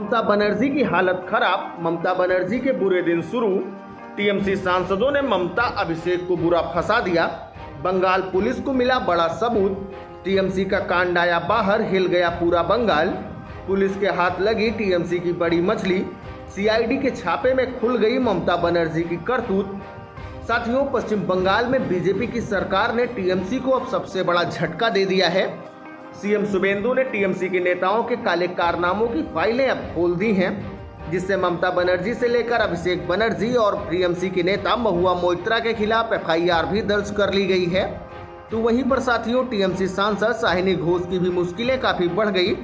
ममता बनर्जी की हालत खराब, ममता बनर्जी के बुरे दिन शुरू। टीएमसी सांसदों ने ममता अभिषेक को बुरा फंसा दिया। बंगाल पुलिस को मिला बड़ा सबूत। टीएमसी का कांड आया बाहर, हिल गया पूरा बंगाल। पुलिस के हाथ लगी टीएमसी की बड़ी मछली। सीआईडी के छापे में खुल गई ममता बनर्जी की करतूत। साथियों, पश्चिम बंगाल में बीजेपी की सरकार ने टीएमसी को अब सबसे बड़ा झटका दे दिया है। सीएम शुभेंदु ने टीएमसी के नेताओं के काले कारनामों की फाइलें अब खोल दी हैं, जिससे ममता बनर्जी से लेकर अभिषेक बनर्जी और टीएमसी के नेता महुआ मोइत्रा के खिलाफ एफआईआर भी दर्ज कर ली गई है। तो वहीं पर साथियों, टीएमसी सांसद शालिनी घोष की भी मुश्किलें काफी बढ़ गई।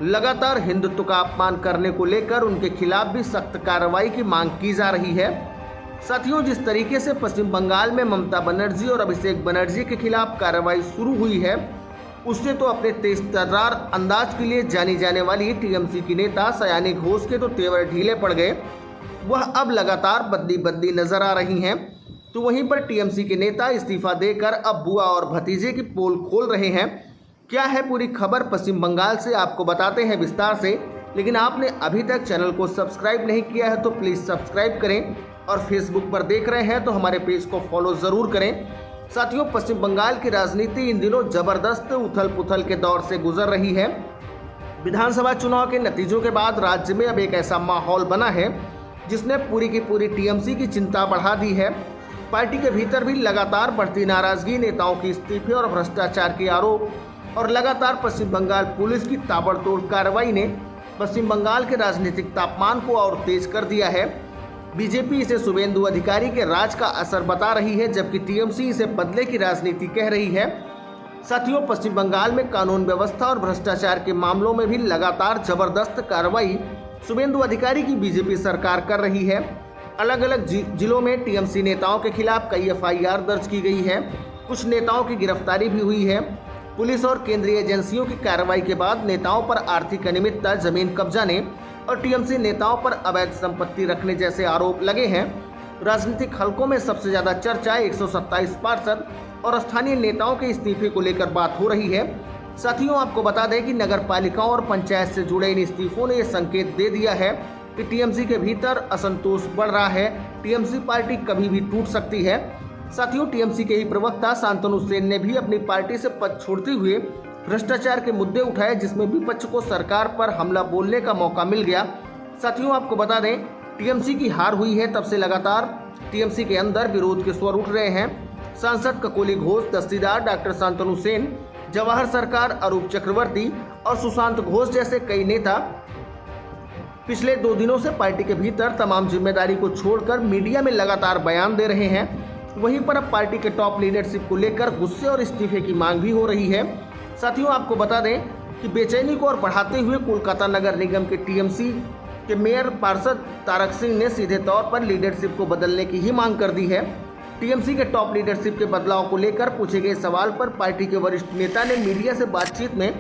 लगातार हिंदुत्व का अपमान करने को लेकर उनके खिलाफ भी सख्त कार्रवाई की मांग की जा रही है। साथियों, जिस तरीके से पश्चिम बंगाल में ममता बनर्जी और अभिषेक बनर्जी के खिलाफ कार्रवाई शुरू हुई है, उससे तो अपने तेज तर्रार अंदाज के लिए जानी जाने वाली टीएमसी की नेता शालिनी घोष के तो तेवर ढीले पड़ गए। वह अब लगातार बदली बदली नजर आ रही हैं। तो वहीं पर टीएमसी के नेता इस्तीफा देकर अब बुआ और भतीजे की पोल खोल रहे हैं। क्या है पूरी खबर पश्चिम बंगाल से, आपको बताते हैं विस्तार से। लेकिन आपने अभी तक चैनल को सब्सक्राइब नहीं किया है तो प्लीज़ सब्सक्राइब करें, और फेसबुक पर देख रहे हैं तो हमारे पेज को फॉलो ज़रूर करें। साथियों, पश्चिम बंगाल की राजनीति इन दिनों जबरदस्त उथल पुथल के दौर से गुजर रही है। विधानसभा चुनाव के नतीजों के बाद राज्य में अब एक ऐसा माहौल बना है जिसने पूरी की पूरी टीएमसी की चिंता बढ़ा दी है। पार्टी के भीतर भी लगातार बढ़ती नाराजगी, नेताओं की इस्तीफे और भ्रष्टाचार के आरोप और लगातार पश्चिम बंगाल पुलिस की ताबड़तोड़ कार्रवाई ने पश्चिम बंगाल के राजनीतिक तापमान को और तेज कर दिया है। बीजेपी इसे शुभेंदु अधिकारी के राज का असर बता रही है, जबकि टीएमसी इसे बदले की राजनीति कह रही है। साथियों, पश्चिम बंगाल में कानून व्यवस्था और भ्रष्टाचार के मामलों में भी लगातार जबरदस्त कार्रवाई शुभेंदु अधिकारी की बीजेपी सरकार कर रही है। अलग अलग जिलों में टीएमसी नेताओं के खिलाफ कई एफआईआर दर्ज की गई है। कुछ नेताओं की गिरफ्तारी भी हुई है। पुलिस और केंद्रीय एजेंसियों की कार्रवाई के बाद नेताओं पर आर्थिक अनियमितता, जमीन कब्जाने और टीएमसी नेताओं पर अवैध संपत्ति रखने जैसे आरोप लगे हैं। राजनीतिक हलकों में सबसे ज्यादा चर्चा 127 पार्षद और स्थानीय नेताओं के इस्तीफे को लेकर बात हो रही है। साथियों, आपको बता दें कि नगर पालिकाओं और पंचायत से जुड़े इन इस्तीफों ने यह संकेत दे दिया है कि टीएमसी के भीतर असंतोष बढ़ रहा है। टीएमसी पार्टी कभी भी टूट सकती है। साथियों, टीएमसी के ही प्रवक्ता शांतनु सेन ने भी अपनी पार्टी से पद छोड़ते हुए भ्रष्टाचार के मुद्दे उठाए, जिसमें विपक्ष को सरकार पर हमला बोलने का मौका मिल गया। साथियों, आपको बता दें, टीएमसी की हार हुई है तब से लगातार टीएमसी के अंदर विरोध के स्वर उठ रहे हैं। सांसद ककोली घोष, दस्तीदार डॉक्टर शांतनु सेन, जवाहर सरकार, अरूप चक्रवर्ती और सुशांत घोष जैसे कई नेता पिछले 2 दिनों से पार्टी के भीतर तमाम जिम्मेदारी को छोड़कर मीडिया में लगातार बयान दे रहे हैं। वहीं पर अब पार्टी के टॉप लीडरशिप को लेकर गुस्से और इस्तीफे की मांग भी हो रही है। साथियों, आपको बता दें कि बेचैनी को और बढ़ाते हुए कोलकाता नगर निगम के टीएमसी के मेयर पार्षद तारक सिंह ने सीधे तौर पर लीडरशिप को बदलने की ही मांग कर दी है। टीएमसी के टॉप लीडरशिप के बदलाव को लेकर पूछे गए सवाल पर पार्टी के वरिष्ठ नेता ने मीडिया से बातचीत में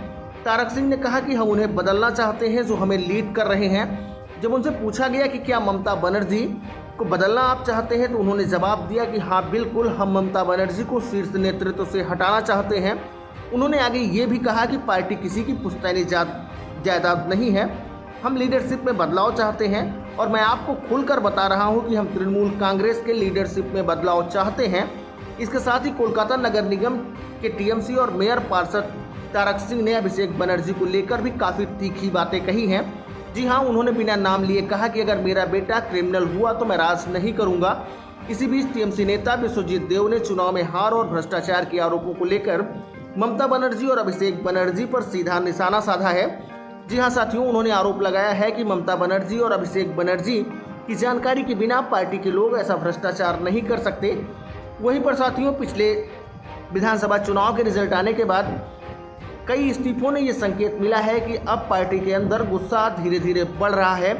तारक सिंह ने कहा कि हम उन्हें बदलना चाहते हैं जो हमें लीड कर रहे हैं। जब उनसे पूछा गया कि क्या ममता बनर्जी को बदलना आप चाहते हैं, तो उन्होंने जवाब दिया कि हाँ बिल्कुल, हम ममता बनर्जी को शीर्ष नेतृत्व से हटाना चाहते हैं। उन्होंने आगे ये भी कहा कि पार्टी किसी की पुश्तैनी जायदाद नहीं है, हम लीडरशिप में बदलाव चाहते हैं और मैं आपको खुलकर बता रहा हूं कि हम तृणमूल कांग्रेस के लीडरशिप में बदलाव चाहते हैं। इसके साथ ही कोलकाता नगर निगम के टीएमसी और मेयर पार्षद तारक सिंह ने अभिषेक बनर्जी को लेकर भी काफ़ी तीखी बातें कही हैं। जी हाँ, उन्होंने बिना नाम लिए कहा कि अगर मेरा बेटा क्रिमिनल हुआ तो मैं राज नहीं करूँगा। इसी बीच टीएमसी नेता विश्वजीत देव ने चुनाव में हार और भ्रष्टाचार के आरोपों को लेकर ममता बनर्जी और अभिषेक बनर्जी पर सीधा निशाना साधा है। जी हां साथियों, उन्होंने आरोप लगाया है कि ममता बनर्जी और अभिषेक बनर्जी की जानकारी के बिना पार्टी के लोग ऐसा भ्रष्टाचार नहीं कर सकते। वहीं पर साथियों, पिछले विधानसभा चुनाव के रिजल्ट आने के बाद कई इस्तीफों ने यह संकेत मिला है कि अब पार्टी के अंदर गुस्सा धीरे धीरे बढ़ रहा है।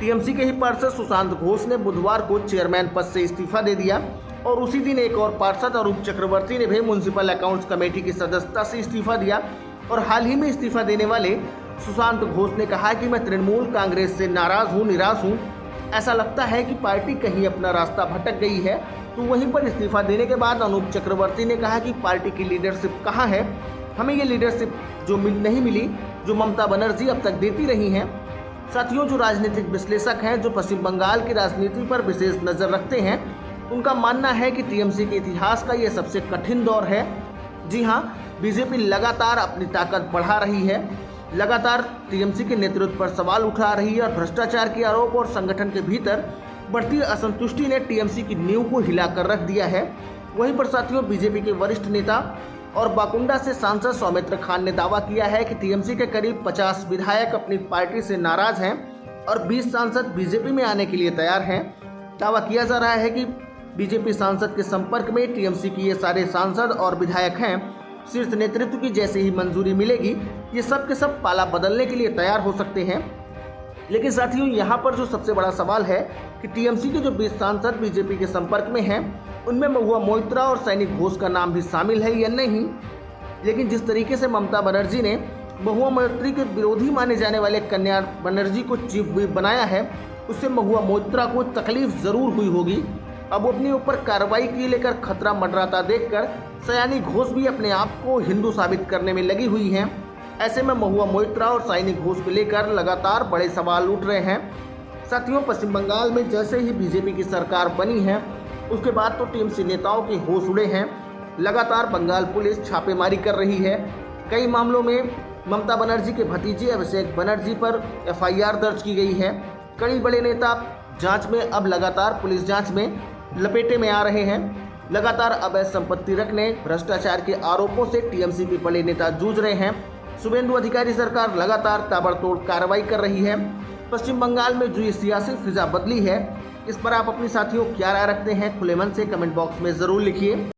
टीएमसी के ही पार्षद सुशांत घोष ने बुधवार को चेयरमैन पद से इस्तीफा दे दिया और उसी दिन एक और पार्षद अरूप चक्रवर्ती ने भी म्युनिसिपल अकाउंट्स कमेटी की सदस्यता से इस्तीफा दिया। और हाल ही में इस्तीफा देने वाले सुशांत घोष ने कहा कि मैं तृणमूल कांग्रेस से नाराज हूँ, निराश हूँ। ऐसा लगता है कि पार्टी कहीं अपना रास्ता भटक गई है। तो वहीं पर इस्तीफा देने के बाद अनूप चक्रवर्ती ने कहा कि पार्टी की लीडरशिप कहाँ है, हमें ये लीडरशिप जो नहीं मिली जो ममता बनर्जी अब तक देती रही हैं। साथियों, जो राजनीतिक विश्लेषक हैं जो पश्चिम बंगाल की राजनीति पर विशेष नज़र रखते हैं, उनका मानना है कि टीएमसी के इतिहास का ये सबसे कठिन दौर है। जी हां, बीजेपी लगातार अपनी ताकत बढ़ा रही है, लगातार टीएमसी के नेतृत्व पर सवाल उठा रही है और भ्रष्टाचार के आरोप और संगठन के भीतर बढ़ती असंतुष्टि ने टीएमसी की नींव को हिलाकर रख दिया है। वहीं पर साथियों, बीजेपी के वरिष्ठ नेता और बाकुंडा से सांसद सौमित्र खान ने दावा किया है कि टीएमसी के करीब 50 विधायक अपनी पार्टी से नाराज हैं और 20 सांसद बीजेपी में आने के लिए तैयार हैं। दावा किया जा रहा है कि बीजेपी सांसद के संपर्क में टीएमसी की ये सारे सांसद और विधायक हैं। शीर्ष नेतृत्व की जैसे ही मंजूरी मिलेगी, ये सब के सब पाला बदलने के लिए तैयार हो सकते हैं। लेकिन साथियों, यहाँ पर जो सबसे बड़ा सवाल है कि टीएमसी के जो 20 सांसद बीजेपी के संपर्क में हैं, उनमें महुआ मोइत्रा और सैनी घोष का नाम भी शामिल है या नहीं। लेकिन जिस तरीके से ममता बनर्जी ने महुआ मोइत्रा के विरोधी माने जाने वाले कन्या बनर्जी को चीफ व्हिप बनाया है, उससे महुआ मोइत्रा को तकलीफ जरूर हुई होगी। अब अपने ऊपर कार्रवाई की लेकर खतरा मंडराता देखकर सयानी घोष भी अपने आप को हिंदू साबित करने में लगी हुई हैं। ऐसे में महुआ मोइत्रा और सैनी घोष को लेकर लगातार बड़े सवाल उठ रहे हैं। साथियों, पश्चिम बंगाल में जैसे ही बीजेपी की सरकार बनी है, उसके बाद तो टीएमसी नेताओं के होश उड़े हैं। लगातार बंगाल पुलिस छापेमारी कर रही है। कई मामलों में ममता बनर्जी के भतीजे अभिषेक बनर्जी पर एफआईआर दर्ज की गई है। कई बड़े नेता जांच में अब लगातार पुलिस जांच में लपेटे में आ रहे हैं। लगातार अवैध संपत्ति रखने, भ्रष्टाचार के आरोपों से टीएमसी के बड़े नेता जूझ रहे हैं। शुभेंदु अधिकारी सरकार लगातार ताबड़तोड़ कार्रवाई कर रही है। पश्चिम बंगाल में जो ये सियासी फिजा बदली है, इस पर आप अपनी साथियों क्या राय रखते हैं, खुले मन से कमेंट बॉक्स में ज़रूर लिखिए।